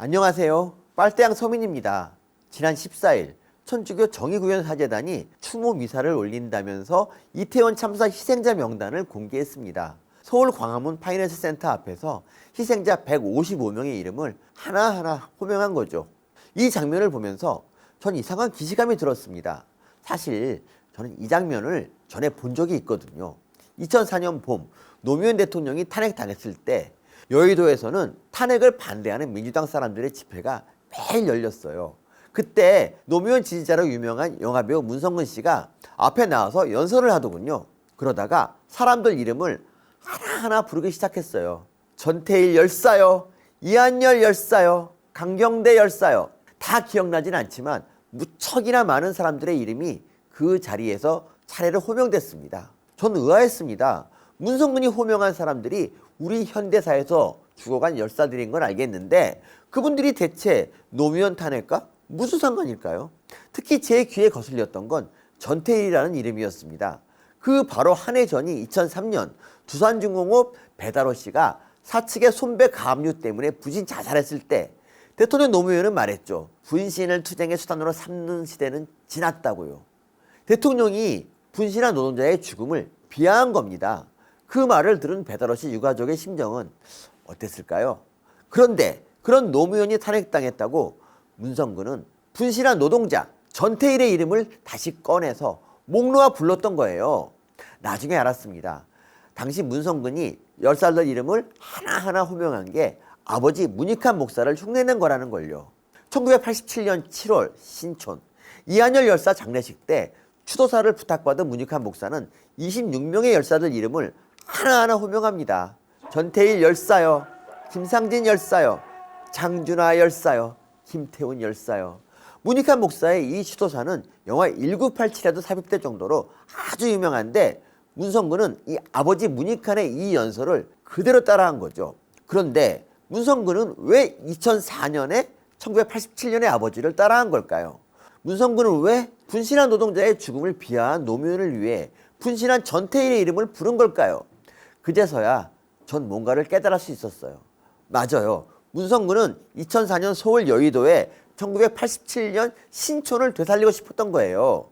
안녕하세요. 빨대양 서민입니다. 지난 14일 천주교 정의구현 사재단이 추모 미사를 올린다면서 이태원 참사 희생자 명단을 공개했습니다. 서울 광화문 파이낸스 센터 앞에서 희생자 155명의 이름을 하나하나 호명한 거죠. 이 장면을 보면서 전 이상한 기시감이 들었습니다. 사실 저는 이 장면을 전에 본 적이 있거든요. 2004년 봄 노무현 대통령이 탄핵당했을 때 여의도에서는 탄핵을 반대하는 민주당 사람들의 집회가 매일 열렸어요. 그때 노무현 지지자로 유명한 영화배우 문성근 씨가 앞에 나와서 연설을 하더군요. 그러다가 사람들 이름을 하나하나 부르기 시작했어요. 전태일 열사요, 이한열 열사요, 강경대 열사요. 다 기억나진 않지만 무척이나 많은 사람들의 이름이 그 자리에서 차례로 호명됐습니다. 전 의아했습니다. 문성근이 호명한 사람들이 우리 현대사에서 죽어간 열사들인 건 알겠는데 그분들이 대체 노무현 탄핵과 무슨 상관일까요? 특히 제 귀에 거슬렸던 건 전태일이라는 이름이었습니다. 그 바로 한 해 전이 2003년 두산중공업 배달호 씨가 사측의 손배 가압류 때문에 부진 자살했을 때 대통령 노무현은 말했죠. 분신을 투쟁의 수단으로 삼는 시대는 지났다고요. 대통령이 분신한 노동자의 죽음을 비하한 겁니다. 그 말을 들은 배달호 씨 유가족의 심정은 어땠을까요? 그런데 그런 노무현이 탄핵당했다고 문성근은 분신한 노동자 전태일의 이름을 다시 꺼내서 목 놓아 불렀던 거예요. 나중에 알았습니다. 당시 문성근이 열사들 이름을 하나하나 호명한 게 아버지 문익환 목사를 흉내낸 거라는 걸요. 1987년 7월 신촌 이한열 열사 장례식 때 추도사를 부탁받은 문익환 목사는 26명의 열사들 이름을 하나하나 호명합니다. 전태일 열사요, 김상진 열사요, 장준하 열사요, 김태훈 열사요. 문익환 목사의 이 추도사는 영화 1987에도 삽입될 정도로 아주 유명한데 문성근은 이 아버지 문익환의 이 연설을 그대로 따라한 거죠. 그런데 문성근은 왜 2004년에 1987년의 아버지를 따라한 걸까요? 문성근은 왜 분신한 노동자의 죽음을 비하한 노무현을 위해 분신한 전태일의 이름을 부른 걸까요? 그제서야 전 뭔가를 깨달을 수 있었어요. 맞아요. 문성근은 2004년 서울 여의도에 1987년 신촌을 되살리고 싶었던 거예요.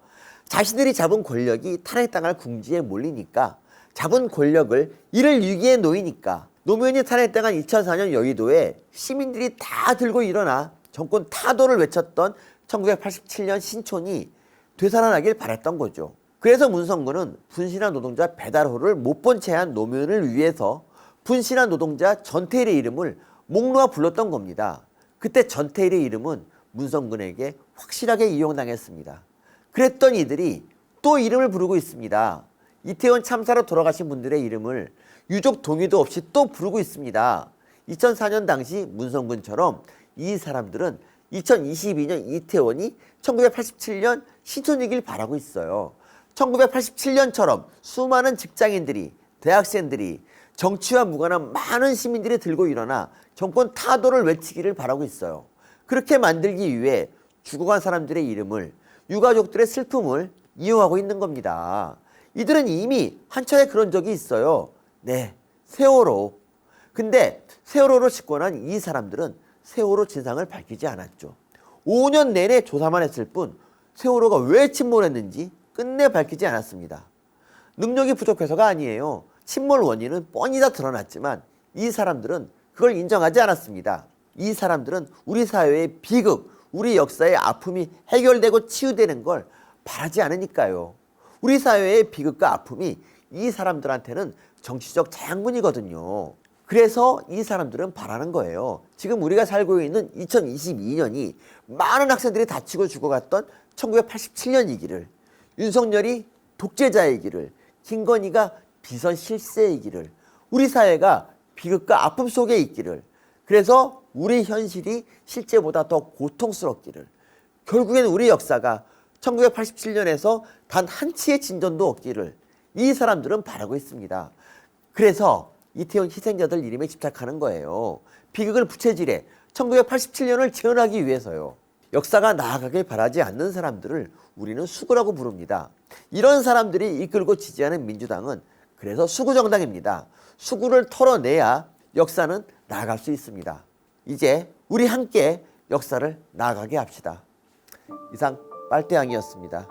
자신들이 잡은 권력이 탄핵당할 궁지에 몰리니까 잡은 권력을 잃을 위기에 놓이니까 노무현이 탄핵당한 2004년 여의도에 시민들이 다 들고 일어나 정권 타도를 외쳤던 1987년 신촌이 되살아나길 바랬던 거죠. 그래서 문성근은 분신한 노동자 배달호를 못 본 채 한 노무현을 위해서 분신한 노동자 전태일의 이름을 목 놓아 불렀던 겁니다. 그때 전태일의 이름은 문성근에게 확실하게 이용당했습니다. 그랬던 이들이 또 이름을 부르고 있습니다. 이태원 참사로 돌아가신 분들의 이름을 유족 동의도 없이 또 부르고 있습니다. 2004년 당시 문성근처럼 이 사람들은 2022년 이태원이 1987년 신촌이길 바라고 있어요. 1987년처럼 수많은 직장인들이, 대학생들이, 정치와 무관한 많은 시민들이 들고 일어나 정권 타도를 외치기를 바라고 있어요. 그렇게 만들기 위해 죽어간 사람들의 이름을, 유가족들의 슬픔을 이용하고 있는 겁니다. 이들은 이미 한 차례 그런 적이 있어요. 네, 세월호. 근데 세월호로 집권한 이 사람들은 세월호 진상을 밝히지 않았죠. 5년 내내 조사만 했을 뿐 세월호가 왜 침몰했는지 끝내 밝히지 않았습니다. 능력이 부족해서가 아니에요. 침몰 원인은 뻔히 다 드러났지만 이 사람들은 그걸 인정하지 않았습니다. 이 사람들은 우리 사회의 비극, 우리 역사의 아픔이 해결되고 치유되는 걸 바라지 않으니까요. 우리 사회의 비극과 아픔이 이 사람들한테는 정치적 재앙분이거든요. 그래서 이 사람들은 바라는 거예요. 지금 우리가 살고 있는 2022년이 많은 학생들이 다치고 죽어갔던 1987년이기를, 윤석열이 독재자이기를, 김건희가 비선 실세이기를, 우리 사회가 비극과 아픔 속에 있기를, 그래서 우리 현실이 실제보다 더 고통스럽기를, 결국엔 우리 역사가 1987년에서 단 한치의 진전도 없기를 이 사람들은 바라고 있습니다. 그래서 이태원 희생자들 이름에 집착하는 거예요. 비극을 부채질해 1987년을 재현하기 위해서요. 역사가 나아가길 바라지 않는 사람들을 우리는 수구라고 부릅니다. 이런 사람들이 이끌고 지지하는 민주당은 그래서 수구정당입니다. 수구를 털어내야 역사는 나아갈 수 있습니다. 이제 우리 함께 역사를 나아가게 합시다. 이상 빨대양이었습니다.